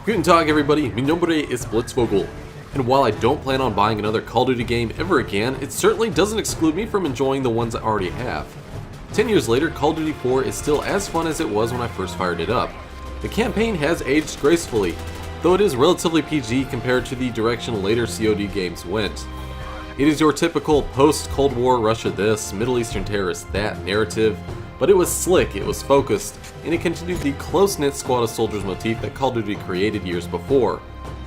Guten Tag everybody, mi nombre es Blitzvogel, and while I don't plan on buying another Call of Duty game ever again, it certainly doesn't exclude me from enjoying the ones I already have. 10 years later, Call of Duty 4 is still as fun as it was when I first fired it up. The campaign has aged gracefully, though it is relatively PG compared to the direction later COD games went. It is your typical post-Cold War Russia this, Middle Eastern terrorist that narrative, but it was slick, it was focused, and it continued the close-knit squad of soldiers motif that Call of Duty created years before,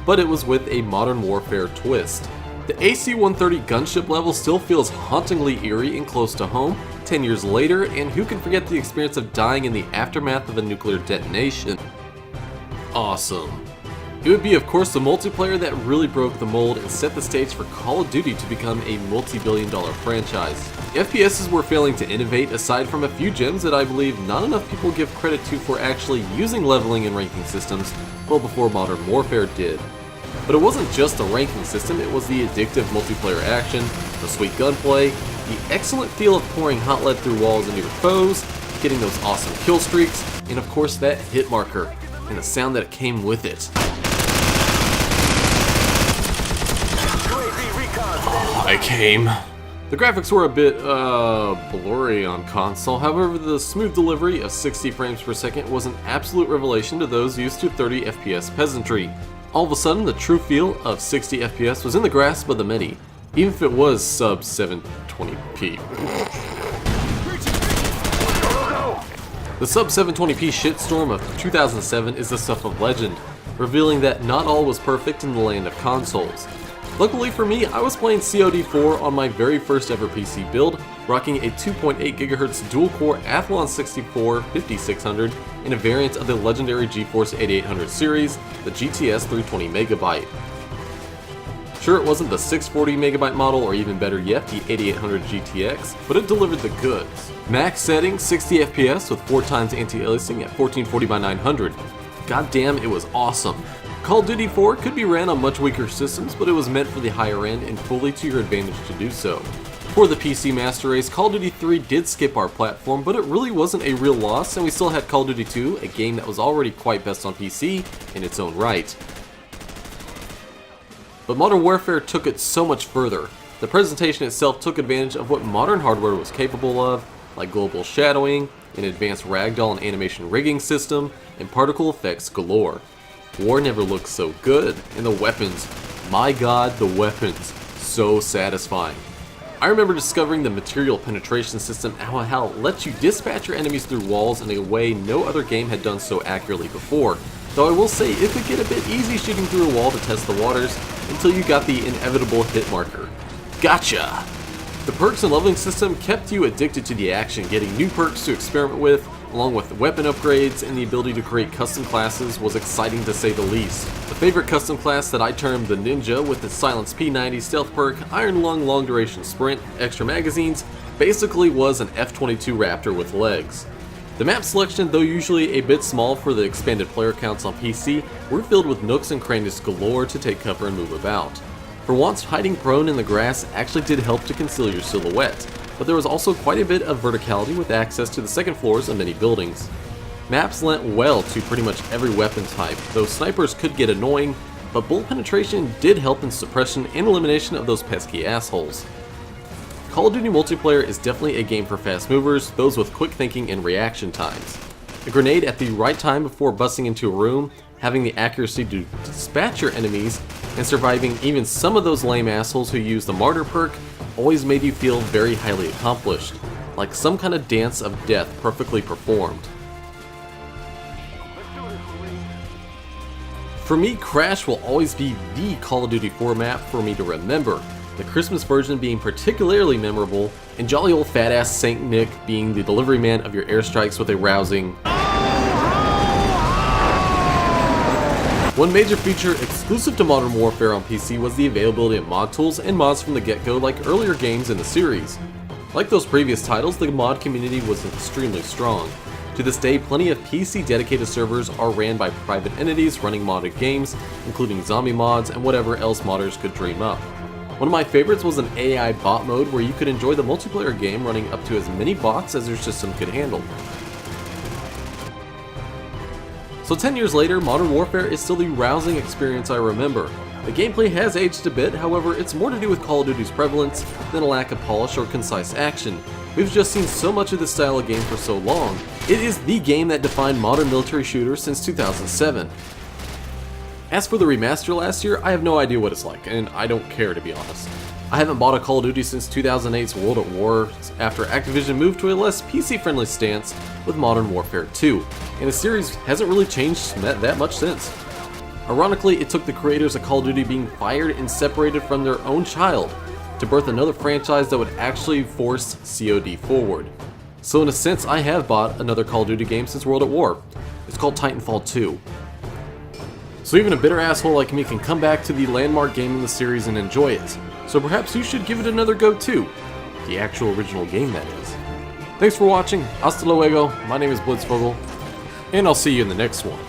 but it was with a Modern Warfare twist. The AC-130 gunship level still feels hauntingly eerie and close to home 10 years later, and who can forget the experience of dying in the aftermath of a nuclear detonation? Awesome. It would be of course the multiplayer that really broke the mold and set the stage for Call of Duty to become a multi-billion-dollar franchise. FPSs were failing to innovate aside from a few gems that I believe not enough people give credit to for actually using leveling and ranking systems well before Modern Warfare did. But it wasn't just the ranking system, it was the addictive multiplayer action, the sweet gunplay, the excellent feel of pouring hot lead through walls into your foes, getting those awesome kill streaks, and of course that hit marker, and the sound that came with it. I came. The graphics were a bit, blurry on console, however the smooth delivery of 60 frames per second was an absolute revelation to those used to 30 FPS peasantry. All of a sudden, the true feel of 60 FPS was in the grasp of the many, even if it was sub 720p. The sub 720p shitstorm of 2007 is the stuff of legend, revealing that not all was perfect in the land of consoles. Luckily for me, I was playing CoD4 on my very first ever PC build, rocking a 2.8 GHz dual-core Athlon 64 5600 in a variant of the legendary GeForce 8800 series, the GTS 320MB. Sure, it wasn't the 640MB model or even better yet, the 8800 GTX, but it delivered the goods. Max setting 60 FPS with 4x anti-aliasing at 1440x900. Goddamn, it was awesome. Call of Duty 4 could be ran on much weaker systems, but it was meant for the higher end and fully to your advantage to do so. For the PC Master Race, Call of Duty 3 did skip our platform, but it really wasn't a real loss, and we still had Call of Duty 2, a game that was already quite best on PC in its own right. But Modern Warfare took it so much further. The presentation itself took advantage of what modern hardware was capable of, like global shadowing, an advanced ragdoll and animation rigging system, and particle effects galore. War never looked so good, and the weapons, my god, the weapons, so satisfying. I remember discovering the material penetration system and how it lets you dispatch your enemies through walls in a way no other game had done so accurately before, though I will say it could get a bit easy shooting through a wall to test the waters until you got the inevitable hit marker. Gotcha! The perks and leveling system kept you addicted to the action, getting new perks to experiment with, along with weapon upgrades, and the ability to create custom classes was exciting to say the least. The favorite custom class that I termed the Ninja with its Silence P90 stealth perk, Iron Lung long duration sprint, extra magazines, basically was an F-22 Raptor with legs. The map selection, though usually a bit small for the expanded player counts on PC, were filled with nooks and crannies galore to take cover and move about. For once, hiding prone in the grass actually did help to conceal your silhouette, but there was also quite a bit of verticality with access to the second floors of many buildings. Maps lent well to pretty much every weapon type, though snipers could get annoying, but bullet penetration did help in suppression and elimination of those pesky assholes. Call of Duty multiplayer is definitely a game for fast movers, those with quick thinking and reaction times. A grenade at the right time before busting into a room, having the accuracy to dispatch your enemies, and surviving even some of those lame assholes who use the martyr perk always made you feel very highly accomplished, like some kind of dance of death perfectly performed. For me, Crash will always be the Call of Duty 4 map for me to remember, the Christmas version being particularly memorable, and jolly old fat-ass Saint Nick being the delivery man of your airstrikes with a rousing One major feature exclusive to Modern Warfare on PC was the availability of mod tools and mods from the get-go like earlier games in the series. Like those previous titles, the mod community was extremely strong. To this day, plenty of PC dedicated servers are ran by private entities running modded games, including zombie mods and whatever else modders could dream up. One of my favorites was an AI bot mode where you could enjoy the multiplayer game running up to as many bots as your system could handle. So 10 years later, Modern Warfare is still the rousing experience I remember. The gameplay has aged a bit, however it's more to do with Call of Duty's prevalence than a lack of polish or concise action. We've just seen so much of this style of game for so long. It is the game that defined modern military shooters since 2007. As for the remaster last year, I have no idea what it's like, and I don't care to be honest. I haven't bought a Call of Duty since 2008's World at War after Activision moved to a less PC-friendly stance with Modern Warfare 2, and the series hasn't really changed that much since. Ironically, it took the creators of Call of Duty being fired and separated from their own child to birth another franchise that would actually force COD forward. So in a sense, I have bought another Call of Duty game since World at War. It's called Titanfall 2. So even a bitter asshole like me can come back to the landmark game in the series and enjoy it. So perhaps you should give it another go too. The actual original game, that is. Thanks for watching. Hasta luego. My name is Blitzvogel, and I'll see you in the next one.